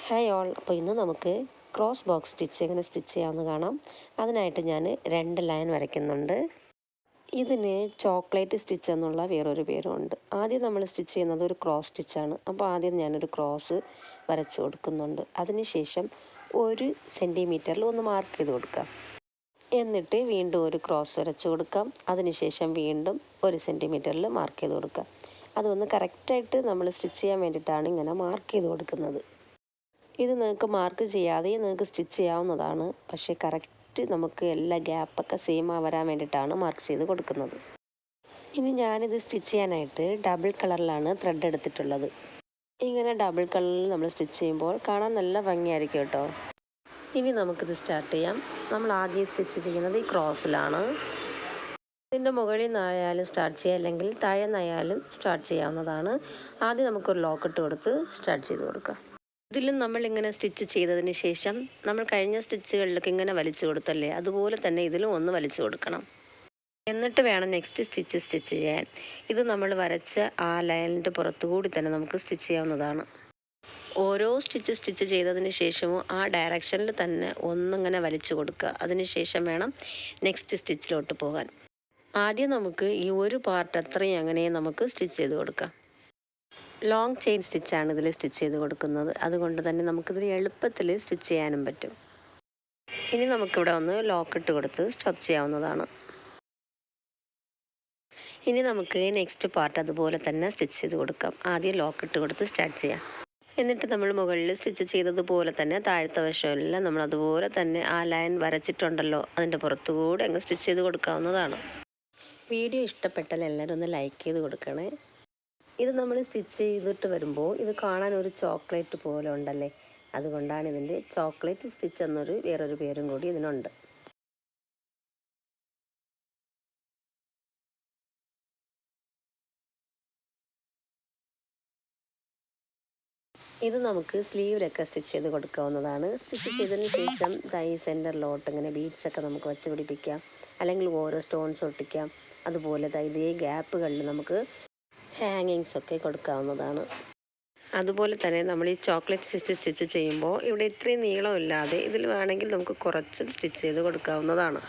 Hi all. അപ്പോൾ ഇന്ന് നമുക്ക് ക്രോസ് ബോക്സ് സ്റ്റിച്ച് എങ്ങനെ സ്റ്റിച്ച് ചെയ്യാമെന്ന് കാണാം. അതിനായിട്ട് ഞാൻ 2 ലൈൻ വരയ്ക്കുന്നുണ്ട്. ഇതിന് ചോക്ലേറ്റ് സ്റ്റിച്ച് എന്നുള്ള വേറൊരു പേരുമുണ്ട്. ആദ്യം നമ്മൾ സ്റ്റിച്ച് ചെയ്യുന്നത് ഒരു ക്രോസ് സ്റ്റിച്ചാണ്. അപ്പോൾ ആദ്യം ഞാനൊരു ക്രോസ് വരച്ച് കൊടുക്കുന്നുണ്ട്. അതിനുശേഷം 1 സെൻറ്റിമീറ്ററിൽ ഒന്ന് മാർക്ക് ചെയ്ത് കൊടുക്കാം. എന്നിട്ട് വീണ്ടും ഒരു ക്രോസ് വരച്ച് കൊടുക്കാം. അതിനുശേഷം വീണ്ടും 1 സെൻറ്റിമീറ്ററിൽ മാർക്ക് ചെയ്ത് കൊടുക്കാം. അതൊന്ന് കറക്റ്റായിട്ട് നമ്മൾ സ്റ്റിച്ച് ചെയ്യാൻ വേണ്ടിയിട്ടാണ് ഇങ്ങനെ മാർക്ക് ചെയ്ത് കൊടുക്കുന്നത്. ഇത് നിങ്ങൾക്ക് മാർക്ക് ചെയ്യാതെ നിങ്ങൾക്ക് സ്റ്റിച്ച് ചെയ്യാവുന്നതാണ്. പക്ഷേ കറക്റ്റ് നമുക്ക് എല്ലാ ഗ്യാപ്പൊക്കെ സെയിം വരാൻ വേണ്ടിയിട്ടാണ് മാർക്ക് ചെയ്ത് കൊടുക്കുന്നത്. ഇനി ഞാനിത് സ്റ്റിച്ച് ചെയ്യാനായിട്ട് ഡബിൾ കളറിലാണ് ത്രെഡ് എടുത്തിട്ടുള്ളത്. ഇങ്ങനെ ഡബിൾ കളറിൽ നമ്മൾ സ്റ്റിച്ച് ചെയ്യുമ്പോൾ കാണാൻ നല്ല ഭംഗിയായിരിക്കും കേട്ടോ. ഇനി നമുക്കിത് സ്റ്റാർട്ട് ചെയ്യാം. നമ്മൾ ആദ്യം സ്റ്റിച്ച് ചെയ്യുന്നത് ഈ ക്രോസിലാണ്. ഇതിൻ്റെ മുകളിൽ നിന്നായാലും സ്റ്റാർട്ട് ചെയ്യാം, അല്ലെങ്കിൽ താഴെ നിന്നായാലും സ്റ്റാർട്ട് ചെയ്യാവുന്നതാണ്. ആദ്യം നമുക്കൊരു ലോക്കിട്ട് കൊടുത്ത് സ്റ്റാർട്ട് ചെയ്ത് കൊടുക്കാം. ഇതിലും നമ്മളിങ്ങനെ സ്റ്റിച്ച് ചെയ്തതിന് ശേഷം നമ്മൾ കഴിഞ്ഞ സ്റ്റിച്ചുകളിലൊക്കെ ഇങ്ങനെ വലിച്ചു കൊടുത്തല്ലേ, അതുപോലെ തന്നെ ഇതിലും ഒന്ന് വലിച്ചു കൊടുക്കണം. എന്നിട്ട് വേണം നെക്സ്റ്റ് സ്റ്റിച്ച് ചെയ്യാൻ. ഇത് നമ്മൾ വരച്ച ആ ലൈനിൻ്റെ പുറത്തുകൂടി തന്നെ നമുക്ക് സ്റ്റിച്ച് ചെയ്യാവുന്നതാണ്. ഓരോ സ്റ്റിച്ച് ചെയ്തതിന് ശേഷവും ആ ഡയറക്ഷനിൽ തന്നെ ഒന്നിങ്ങനെ വലിച്ചു കൊടുക്കുക. അതിനുശേഷം വേണം നെക്സ്റ്റ് സ്റ്റിച്ചിലോട്ട് പോകാൻ. ആദ്യം നമുക്ക് ഈ ഒരു പാർട്ട് അത്രയും അങ്ങനെ നമുക്ക് സ്റ്റിച്ച് ചെയ്ത് കൊടുക്കാം. ലോങ് ചെയിൻ സ്റ്റിച്ചാണ് ഇതിൽ സ്റ്റിച്ച് ചെയ്ത് കൊടുക്കുന്നത്. അതുകൊണ്ട് തന്നെ നമുക്കിതിൽ എളുപ്പത്തിൽ സ്റ്റിച്ച് ചെയ്യാനും പറ്റും. ഇനി നമുക്കിവിടെ ഒന്ന് ലോക്കിട്ട് കൊടുത്ത് സ്റ്റോപ്പ് ചെയ്യാവുന്നതാണ്. ഇനി നമുക്ക് നെക്സ്റ്റ് പാർട്ട് അതുപോലെ തന്നെ സ്റ്റിച്ച് ചെയ്ത് കൊടുക്കാം. ആദ്യം ലോക്കിട്ട് കൊടുത്ത് സ്റ്റാർട്ട് ചെയ്യാം. എന്നിട്ട് നമ്മൾ മുകളിൽ സ്റ്റിച്ച് ചെയ്തതുപോലെ തന്നെ താഴത്തെ വശമെല്ലാം നമ്മൾ അതുപോലെ തന്നെ ആ ലൈൻ വരച്ചിട്ടുണ്ടല്ലോ അതിൻ്റെ പുറത്തുകൂടെ അങ്ങ് സ്റ്റിച്ച് ചെയ്ത് കൊടുക്കാവുന്നതാണ്. വീഡിയോ ഇഷ്ടപ്പെട്ടാൽ എല്ലാവരും ഒന്ന് ലൈക്ക് ചെയ്ത് കൊടുക്കണേ. ഇത് നമ്മൾ സ്റ്റിച്ച് ചെയ്തിട്ട് വരുമ്പോൾ ഇത് കാണാൻ ഒരു ചോക്ലേറ്റ് പോലെ ഉണ്ടല്ലേ, അതുകൊണ്ടാണ് ഇതിൻ്റെ ചോക്ലേറ്റ് സ്റ്റിച്ച് എന്നൊരു വേറൊരു പേരും കൂടി ഇതിനുണ്ട്. ഇത് നമുക്ക് സ്ലീവിലൊക്കെ സ്റ്റിച്ച് ചെയ്ത് കൊടുക്കാവുന്നതാണ്. സ്റ്റിച്ച് ചെയ്തതിന് ശേഷം ഈ സെൻറ്ററിലോട്ട് ഇങ്ങനെ ബീഡ്സൊക്കെ നമുക്ക് വെച്ച് പിടിപ്പിക്കാം, അല്ലെങ്കിൽ ഓരോ സ്റ്റോൺസ് ഒട്ടിക്കാം. അതുപോലെ ഇതേ ഗ്യാപ്പുകളിൽ നമുക്ക് ഹാങ്ങിങ്സ് ഒക്കെ കൊടുക്കാവുന്നതാണ്. അതുപോലെ തന്നെ നമ്മൾ ഈ ചോക്ലേറ്റ് സ്റ്റിച്ച് ചെയ്യുമ്പോൾ ഇവിടെ ഇത്രയും നീളമില്ലാതെ ഇതിൽ വേണമെങ്കിൽ നമുക്ക് കുറച്ചും സ്റ്റിച്ച് ചെയ്ത് കൊടുക്കാവുന്നതാണ്.